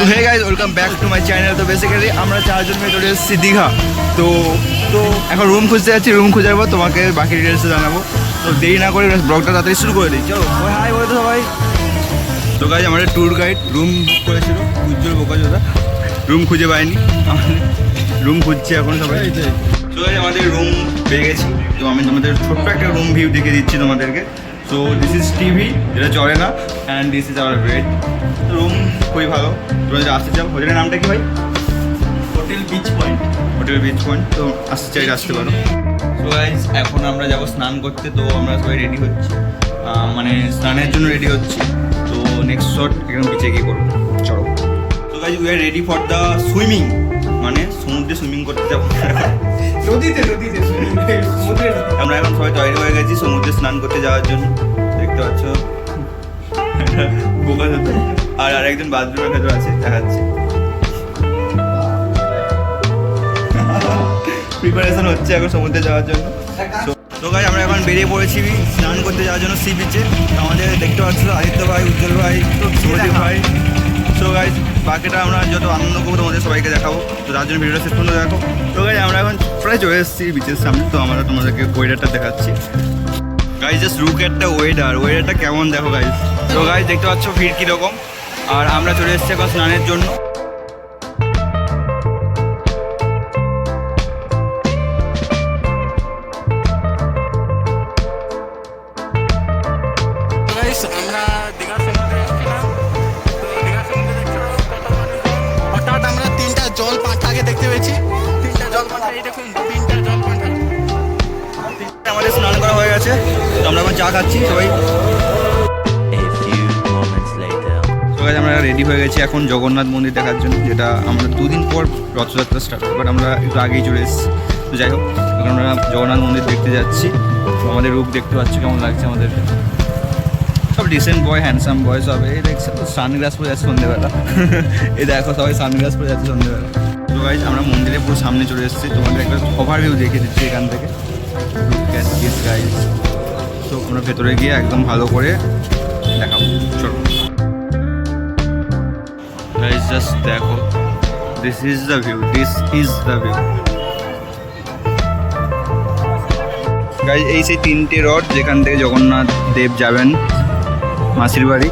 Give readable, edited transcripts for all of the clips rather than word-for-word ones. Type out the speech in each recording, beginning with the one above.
So hey guys welcome back to my channel. তো basically আমরা চারজন মিলে চলে এসেছি দীঘা। তো তো এখন রুম খুঁজতে যাচ্ছি, রুম খুঁজে যাবো, তোমাকে বাকি ডিটেলসে জানাবো। তো দেরি না করে ব্লগটা তাড়াতাড়ি শুরু করে দিই। চলো হাই বলে তো সবাই। তো গাইজ আমাদের ট্যুর গাইড রুম বুক করেছিল, উজ্জ্বল বোকাচোদা, রুম খুঁজে পাইনি, রুম খুঁজছি এখন সবাই। তো গাইজ আমাদের রুম পেয়ে গেছি। তো আমি তোমাদের ছোট্ট একটা রুম ভিউ দেখিয়ে দিচ্ছি তোমাদেরকে। সো দিস ইজ টিভি, যেটা চলে না, and this is our bed. Room খুবই ভালো। তোমরা যদি আসতে চাও, হোটেলের নামটা কি ভাই? Hotel beach point. Hotel beach point. তো আসতে চাইলে আসতে পারো। সো গাইজ এখন আমরা যাবো স্নান করতে। তো আমরা সবাই রেডি হচ্ছি, মানে স্নানের জন্য রেডি হচ্ছি। তো নেক্সট শট এরকম বিচে গিয়ে করবো, চলো। তো guys we are ready for the swimming, মানে সমুদ্রে সুইমিং করতে যাবো। নদীতে সমুদ্রে। আমরা এখন সবাই তৈরি হয়ে গেছি সমুদ্রে স্নান করতে যাওয়ার জন্য। দেখতে পাচ্ছ বোকা হতো, আর আরেকজন বাথরুমের ভেতর আছে, দেখাচ্ছে। প্রিপারেশন হচ্ছে এখন সমুদ্রে যাওয়ার জন্য। তো গাই আমরা এখন বেরিয়ে পড়েছি স্নান করতে যাওয়ার জন্য সি বিচে। আমাদের দেখতে পাচ্ছ আদিত্য ভাই, উজ্জ্বল ভাই, সুরজিৎ ভাই। সো গাইজ বাকিটা আমরা যত আনন্দ করবো তোমাদের সবাইকে দেখাবো। তো তার জন্য ভিডিওটা শেষ পর্যন্ত দেখো। তো গাইজ আমরা এখন প্রায় চলে এসেছি বিচের সামনে। তো আমরা তোমাদেরকে ওয়েদারটা দেখাচ্ছি। Guys just look at the ওয়েদারটা কেমন দেখো গাইজ। তো গাইজ দেখতে পাচ্ছ ভিড় কীরকম। আর আমরা চলে এসেছি এখন স্নানের জন্য। আমরা দীঘা সমুদ্রে এসেছিলাম। তো দীঘা সমুদ্রে দেখতে হঠাৎ আমরা তিনটা জল পাঁঠাকে দেখতে পেয়েছি। তিনটা জল পাঁঠা, এই দেখুন তিনটা জল পাঁঠা। আমাদের স্নান করা হয়ে গেছে। তো আমরা এখন চা খাচ্ছি সবাই। তো গাইজ আমরা রেডি হয়ে গেছি এখন জগন্নাথ মন্দির দেখার জন্য, যেটা আমরা দুদিন পর রথযাত্রা স্টার্ট হবে, বাট আমরা একটু আগেই চলে এসেছি। তো যাই হোক, এখন আমরা জগন্নাথ মন্দির দেখতে যাচ্ছি। তো আমাদের রূপ দেখতে পাচ্ছি কেমন লাগছে আমাদের। সব ডিসেন্ট বয়, হ্যান্ডসাম বয় সব। এই দেখছে তো সানগ্লাস পরে যাচ্ছে সন্ধ্যেবেলা। এই দেখো সবাই সানগ্লাস পরে যাচ্ছে সন্ধ্যেবেলা। তো গাইজ আমরা মন্দিরের পুরো সামনে চলে এসেছি। তোমাদের একটা ওভারভিউ দেখিয়ে দিচ্ছি এখান থেকে। গাইজ তো আমরা ভেতরে গিয়ে একদম ভালো করে দেখাবো, চলো। গাইজ জাস্ট দেখো, this is the view. Guys এই সেই তিনটে রথ যেখান থেকে জগন্নাথ দেব যাবেন মাসির বাড়ি।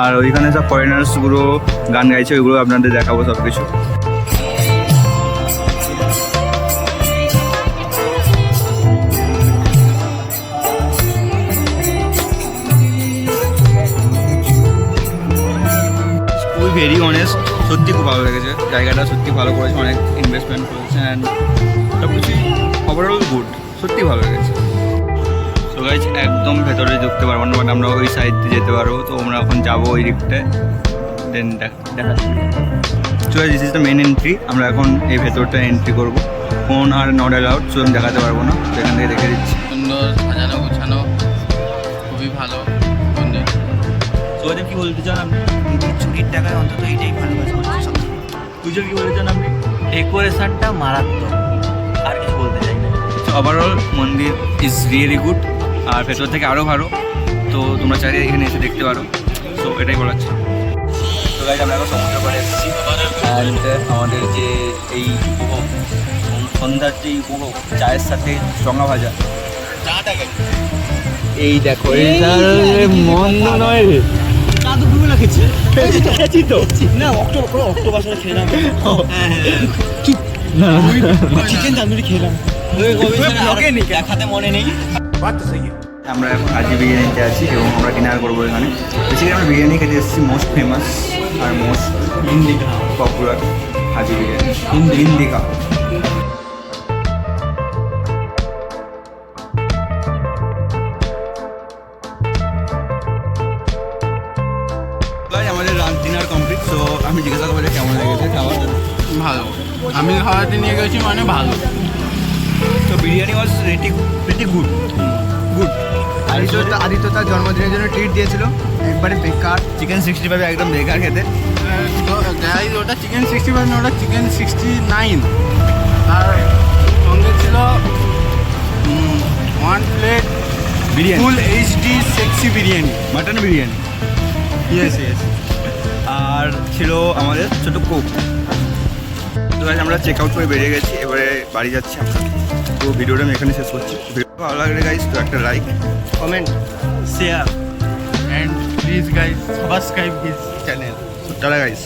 আর ওইখানে সব ফরেনার্সগুলো গান গাইছে, ওইগুলো আপনাদের দেখাবো সব কিছু। ভেরি অনেস্ট, সত্যি খুব ভালো লেগেছে। জায়গাটা সত্যি ভালো করেছে, অনেক ইনভেস্টমেন্ট করেছে, অ্যান্ড সব কিছুই ওভারঅল গুড, সত্যি ভালো লেগেছে। তো গাইজ একদম ভেতরে ঢুকতে পারবো না, বাট আমরা ওই সাইড দিয়ে যেতে পারবো। তো আমরা এখন যাবো ওই দিকটায়, দেন দেখাচ্ছি। So this is the main entry. আমরা এখন এই ভেতরটা এন্ট্রি করবো। ফোন আর নট অ্যালাউড, সো আমি দেখাতে পারবো না। তো এখান থেকে দেখে দিচ্ছি। সুন্দর সাজানো গোছানো, খুবই ভালো। তো কি বলতে চান আপনি? ছুটির টাকায় অন্তত এইটাই ভালোবাসা। তুই কি বলতে চান আপনি? ডেকোরেশনটা মারাত্মক, আর কিছু বলতে চাই না। ওভারঅল মন্দির ইজ রিয়েলি গুড, আর ভেতর থেকে আরও ভালো। তো তোমরা চাইলে এখানে এসে দেখতে পারো। তো এটাই বলার ছিল। তো গাইজ আমরা এখন সমুদ্র পাড়ে এসেছি, অ্যান্ড আমাদের যে এই উপভোগ, সন্ধ্যার যে উপভোগ, চায়ের সাথে চঙা ভাজা, এই দেখো, মন্দ নয় রে। দুপুরবেলা খেয়েছি তো না, অক্টোবর সালে খেলাম। চিকেন তান্দুরি খেলাম, দেখাতে মনে নেই। আমরা এখন হাজি বিরিয়ানিতে আছি এবং আমরা ডিনার করবো এখানে। বেসিক্যালি আমরা বিরিয়ানি খেতে এসেছি মোস্ট ফেমাস আর মোস্ট পপুলার হাজি বিরিয়ানি, ইন্ডিকা। আমাদের ডিনার কমপ্লিট। সো আমি জিজ্ঞাসা করবো কেমন লেগেছে খাবার। ভালো, আমি খাওয়াতে নিয়ে গেছি মানে ভালো। তো biryani was pretty good. Aditya তার জন্মদিনের জন্য ট্রিট দিয়েছিল, একবারে বেকার। চিকেন 65 একদম বেকার খেতে। গাইজ ওটা চিকেন 65 না, ওটা চিকেন 69। আর সঙ্গে ছিল 1 plate biryani, full HD sexy biryani, mutton biryani. Yes. আর ছিল আমাদের ছোটো কোক। তো guys, আমরা চেক আউট করে বেরিয়ে গেছি, এবারে বাড়ি যাচ্ছি আমরা। তো ভিডিওটা আমি এখানে শেষ করছি। ভিডিও ভালো লাগলে গাইস তো একটা like, comment, share and please guys subscribe his channel. Tata guys.